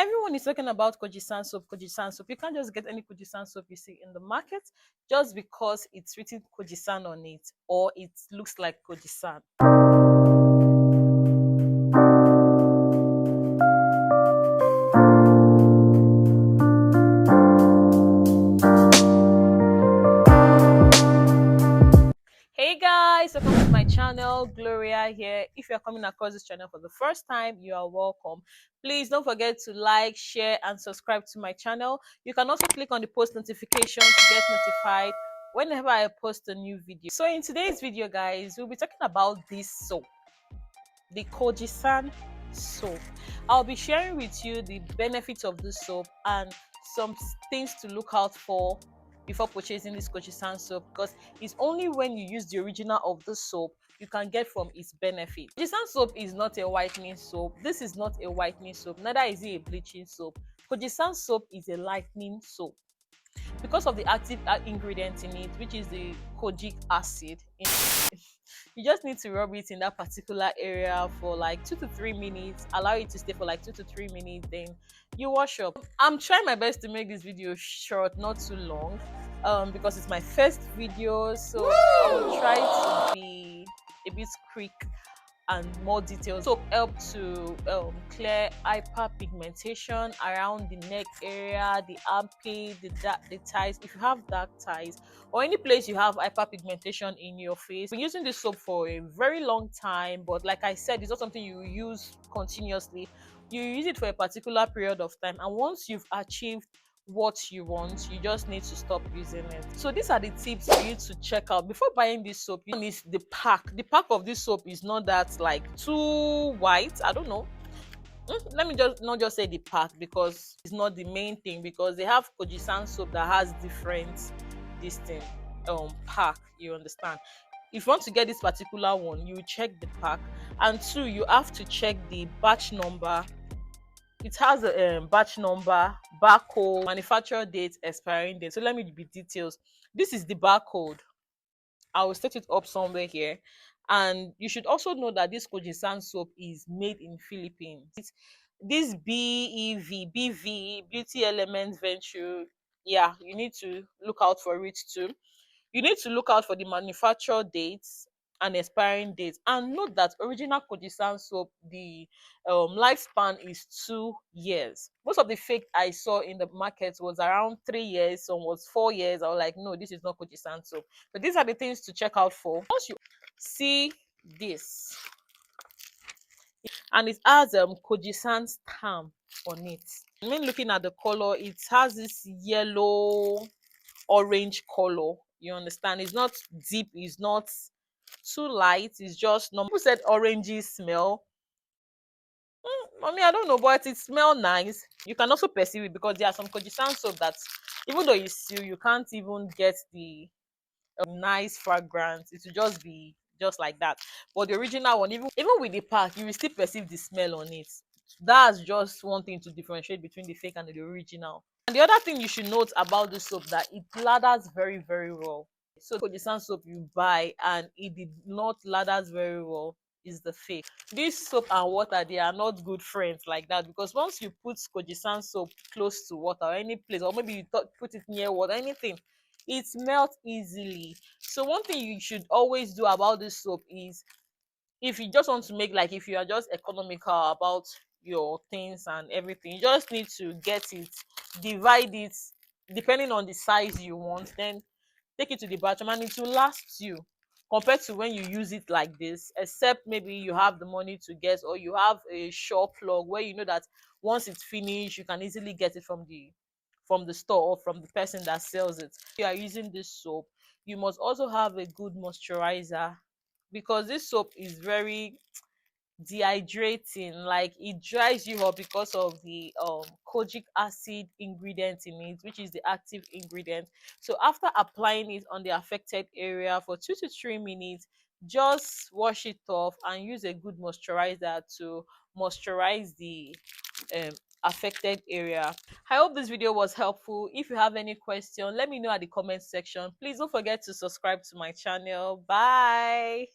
Everyone is talking about Kojic San soap, Kojic San soap. You can't just get any Kojic San soap you see in the market just because it's written Kojic San on it or it looks like Kojic San. Hey guys, welcome to my channel. Gloria here. If you're coming across this channel for the first time, you are welcome. Please don't forget to like, share and subscribe to my channel. You can also click on the post notification to get notified whenever I post a new video. So in today's video guys, we'll be talking about this soap, the Kojic San soap. I'll be sharing with you the benefits of this soap and some things to look out for before purchasing this Kojic San soap, because it's only when you use the original of the soap you can get from its benefit. Kojic San soap is not a whitening soap. This is not a whitening soap, neither is it a bleaching soap. Kojic San soap is a lightening soap because of the active ingredient in it, which is the kojic acid. You just need to rub it in that particular area for like 2 to 3 minutes, allow it to stay for like 2 to 3 minutes, then you wash up. I'm trying my best to make this video short, not too long, because it's my first video, so I will try to be a bit quick and more details. Soap help to clear hyperpigmentation around the neck area, the armpit, the thighs. If you have dark thighs or any place you have hyperpigmentation in your face, I've been using this soap for a very long time, but like I said, it's not something you use continuously. You use it for a particular period of time, and once you've achieved what you want, you just need to stop using it. So these are the tips for you to check out before buying this soap. One is the pack. The pack of this soap is not that like too white. I don't know. Let me just not just say the pack, because it's not the main thing, because they have Kojic San soap that has different this thing pack, you understand. If you want to get this particular one, you check the pack, and two, you have to check the batch number. It has a batch number, barcode, manufacturer date, expiring date. So let me be details. This is the barcode. I will set it up somewhere here. And you should also know that this Kojic San soap is made in Philippines. This BV, Beauty Elements Venture, yeah, you need to look out for it too. You need to look out for the manufacturer dates and expiring dates, and note that original Kojic San soap, the lifespan is 2 years. Most of the fake I saw in the market was around 3 years, some was 4 years. I was like, no, this is not Kojic San soap. So these are the things to check out for. Once you see this, and it has Kojic San stamp on it. I mean, looking at the color, it has this yellow orange color, you understand. It's not deep, it's not too light, it's just normal. People said orangey smell. I mean, I don't know, but it smells nice. You can also perceive it because there are some Kojic San soap that even though you seal, you can't even get the nice fragrance. It will just be just like that. But the original one, even with the pack, you will still perceive the smell on it. That's just one thing to differentiate between the fake and the original. And the other thing you should note about the soap, that it lathers very, very well. So Kojic San soap you buy and it did not lathers very well is the fake. This soap and water, they are not good friends like that, because once you put Kojic San soap close to water or any place, or maybe you put it near water, anything, it melts easily. So one thing you should always do about this soap is, if you just want to make, like, if you are just economical about your things and everything, you just need to get it, divide it depending on the size you want, then take it to the bathroom, and it will last you compared to when you use it like this, except maybe you have the money to get, or you have a shop plug where you know that once it's finished you can easily get it from the store or from the person that sells it. If you are using this soap, you must also have a good moisturizer, because this soap is very dehydrating. Like, it dries you up because of the kojic acid ingredient in it, which is the active ingredient. So after applying it on the affected area for 2 to 3 minutes, just wash it off and use a good moisturizer to moisturize the um, affected area. I hope this video was helpful. If you have any question, let me know at the comment section. Please don't forget to subscribe to my channel. Bye.